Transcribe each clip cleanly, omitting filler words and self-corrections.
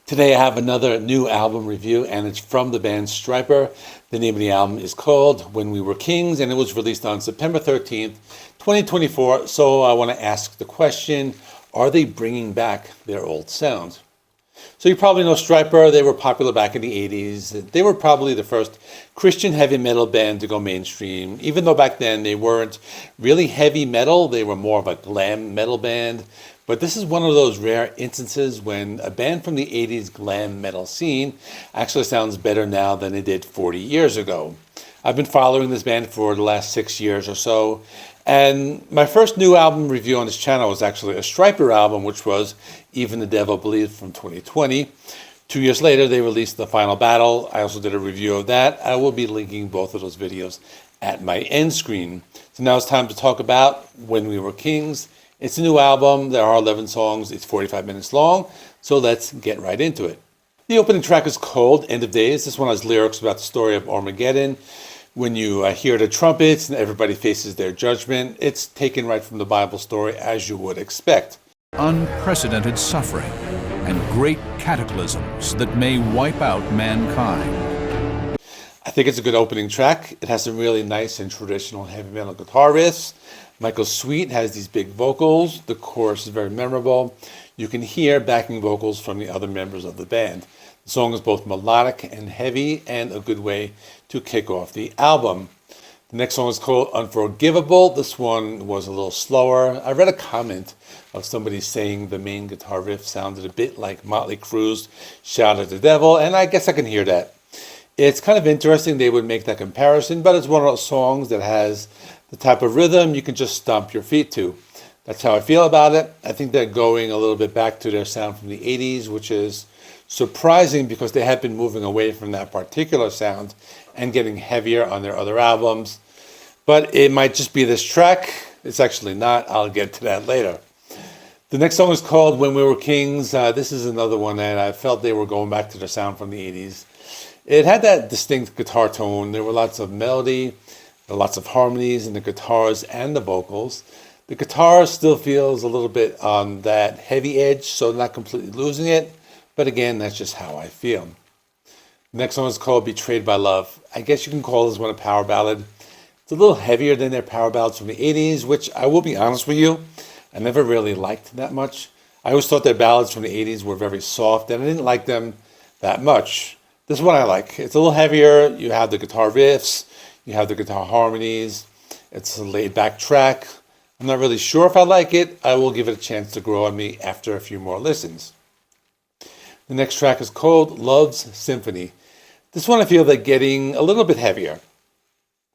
Today I have another new album review, and it's from the band Stryper. The name of the album is called When We Were Kings, and it was released on September 13th, 2024. So I want to ask the question, are they bringing back their old sound? So you probably know Stryper. They were popular back in the 80s. They were probably the first Christian heavy metal band to go mainstream, even though back then they weren't really heavy metal. They were more of a glam metal band. But this is one of those rare instances when a band from the 80s glam metal scene actually sounds better now than it did 40 years ago. I've been following this band for the last 6 years or so, and my first new album review on this channel was actually a Stryper album, which was Even the Devil Believes from 2020. 2 years later, they released The Final Battle. I also did a review of that. I will be linking both of those videos at my end screen. So now it's time to talk about When We Were Kings. It's a new album. There are 11 songs. It's 45 minutes long. So let's get right into it. The opening track is called End of Days. This one has lyrics about the story of Armageddon. When you hear the trumpets and everybody faces their judgment, it's taken right from the Bible story, as you would expect. Unprecedented suffering and great cataclysms that may wipe out mankind. I think it's a good opening track. It has some really nice and traditional heavy metal guitar riffs. Michael Sweet has these big vocals. The chorus is very memorable. You can hear backing vocals from the other members of the band. The song is both melodic and heavy, and a good way to kick off the album. The next song is called Unforgivable. This one was a little slower. I read a comment of somebody saying the main guitar riff sounded a bit like Motley Crue's Shout at the Devil, and I guess I can hear that. It's kind of interesting they would make that comparison, but it's one of those songs that has the type of rhythm you can just stomp your feet to. That's how I feel about it. I think they're going a little bit back to their sound from the 80s, which is surprising because they have been moving away from that particular sound and getting heavier on their other albums. But it might just be this track. It's actually not. I'll get to that later. The next song is called When We Were Kings. This is another one that I felt they were going back to their sound from the 80s. It had that distinct guitar tone. There were lots of melody, lots of harmonies in the guitars and the vocals. The guitar still feels a little bit on that heavy edge, so not completely losing it. But again, that's just how I feel. The next one is called Betrayed by Love. I guess you can call this one a power ballad. It's a little heavier than their power ballads from the 80s, which I will be honest with you, I never really liked that much. I always thought their ballads from the 80s were very soft, and I didn't like them that much. This one I like. It's a little heavier. You have the guitar riffs. You have the guitar harmonies. It's a laid-back track. I'm not really sure if I like it. I will give it a chance to grow on me after a few more listens. The next track is called Love's Symphony. This one I feel they're getting a little bit heavier.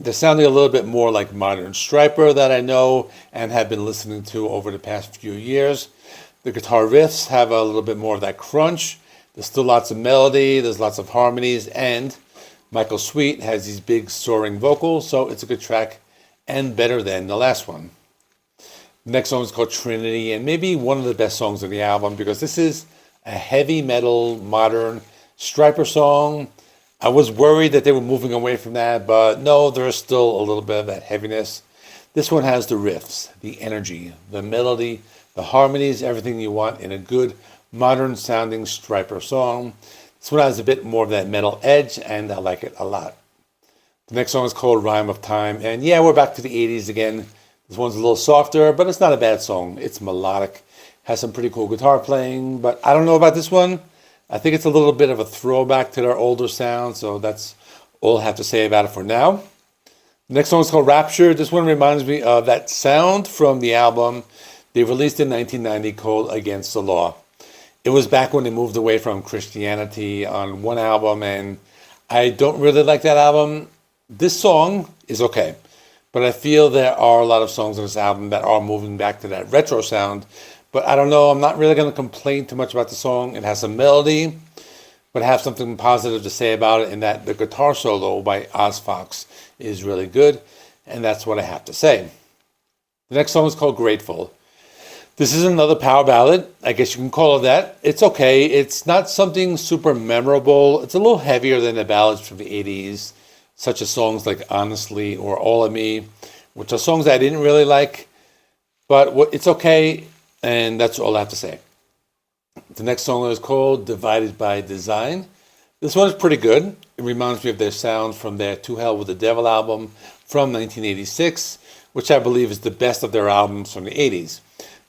They're sounding a little bit more like modern Stryper that I know and have been listening to over the past few years. The guitar riffs have a little bit more of that crunch. There's still lots of melody, there's lots of harmonies, and Michael Sweet has these big soaring vocals, so it's a good track and better than the last one. The next song is called Trinity, and maybe one of the best songs of the album because this is a heavy metal, modern Stryper song. I was worried that they were moving away from that, but no, there's still a little bit of that heaviness. This one has the riffs, the energy, the melody, the harmonies, everything you want in a good, modern sounding Stryper song. This one has a bit more of that metal edge, and I like it a lot. The next song is called Rhyme of Time, and yeah, we're back to the 80s again. This one's a little softer, but it's not a bad song. It's melodic, has some pretty cool guitar playing, but I don't know about this one. I think it's a little bit of a throwback to their older sound, so that's all I have to say about it for now. The next song is called Rapture. This one reminds me of that sound from the album they released in 1990 called Against the Law. It was back when they moved away from Christianity on one album, and I don't really like that album. This song is okay, but I feel there are a lot of songs on this album that are moving back to that retro sound. But I don't know, I'm not really going to complain too much about the song. It has some melody, but I have something positive to say about it, in that the guitar solo by Oz Fox is really good, and that's what I have to say. The next song is called Grateful. This is another power ballad. I guess you can call it that. It's okay. It's not something super memorable. It's a little heavier than the ballads from the 80s, such as songs like Honestly or All of Me, which are songs I didn't really like. But it's okay, and that's all I have to say. The next song is called Divided by Design. This one is pretty good. It reminds me of their sound from their To Hell with the Devil album from 1986, which I believe is the best of their albums from the 80s.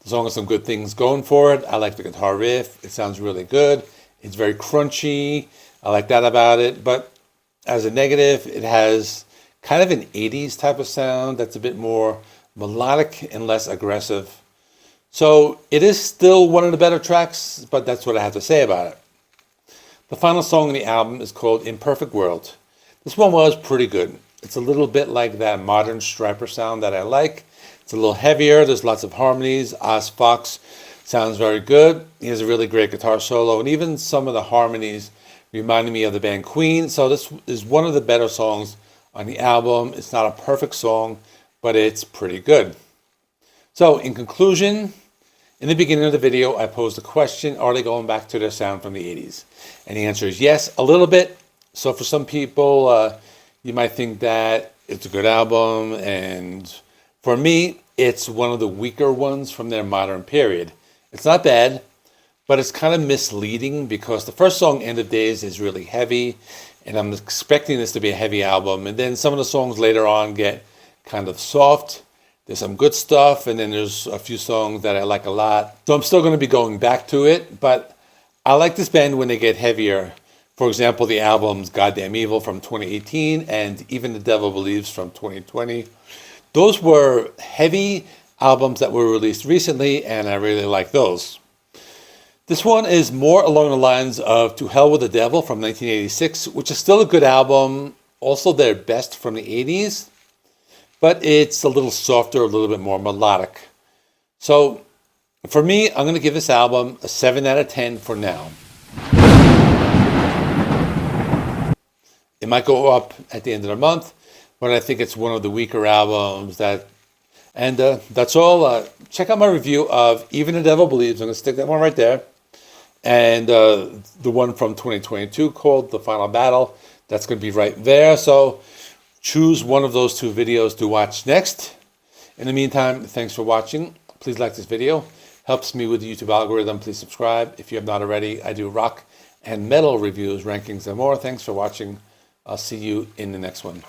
The song has some good things going for it. I like the guitar riff. It sounds really good. It's very crunchy. I like that about it. But as a negative, it has kind of an 80s type of sound that's a bit more melodic and less aggressive. So it is still one of the better tracks, but that's what I have to say about it. The final song in the album is called Imperfect World. This one was pretty good. It's a little bit like that modern Stryper sound that I like. It's a little heavier. There's lots of harmonies. Oz Fox sounds very good. He has a really great guitar solo, and even some of the harmonies reminded me of the band Queen. So this is one of the better songs on the album. It's not a perfect song, but it's pretty good. So in conclusion, in the beginning of the video, I posed a question: are they going back to their sound from the 80s? And the answer is yes, a little bit. So for some people, you might think that it's a good album, and for me, it's one of the weaker ones from their modern period. It's not bad, but it's kind of misleading because the first song, End of Days, is really heavy, and I'm expecting this to be a heavy album. And then some of the songs later on get kind of soft. There's some good stuff, and then there's a few songs that I like a lot. So I'm still going to be going back to it, but I like this band when they get heavier. For example, the albums Goddamn Evil from 2018 and Even the Devil Believes from 2020. Those were heavy albums that were released recently, and I really like those. This one is more along the lines of To Hell with the Devil from 1986, which is still a good album, also their best from the 80s, but it's a little softer, a little bit more melodic. So for me, I'm going to give this album a 7 out of 10 for now. It might go up at the end of the month, but I think it's one of the weaker albums. And that's all. Check out my review of Even the Devil Believes. I'm going to stick that one right there. And the one from 2022 called The Final Battle. That's going to be right there. So choose one of those two videos to watch next. In the meantime, thanks for watching. Please like this video. Helps me with the YouTube algorithm. Please subscribe. If you have not already, I do rock and metal reviews, rankings, and more. Thanks for watching. I'll see you in the next one.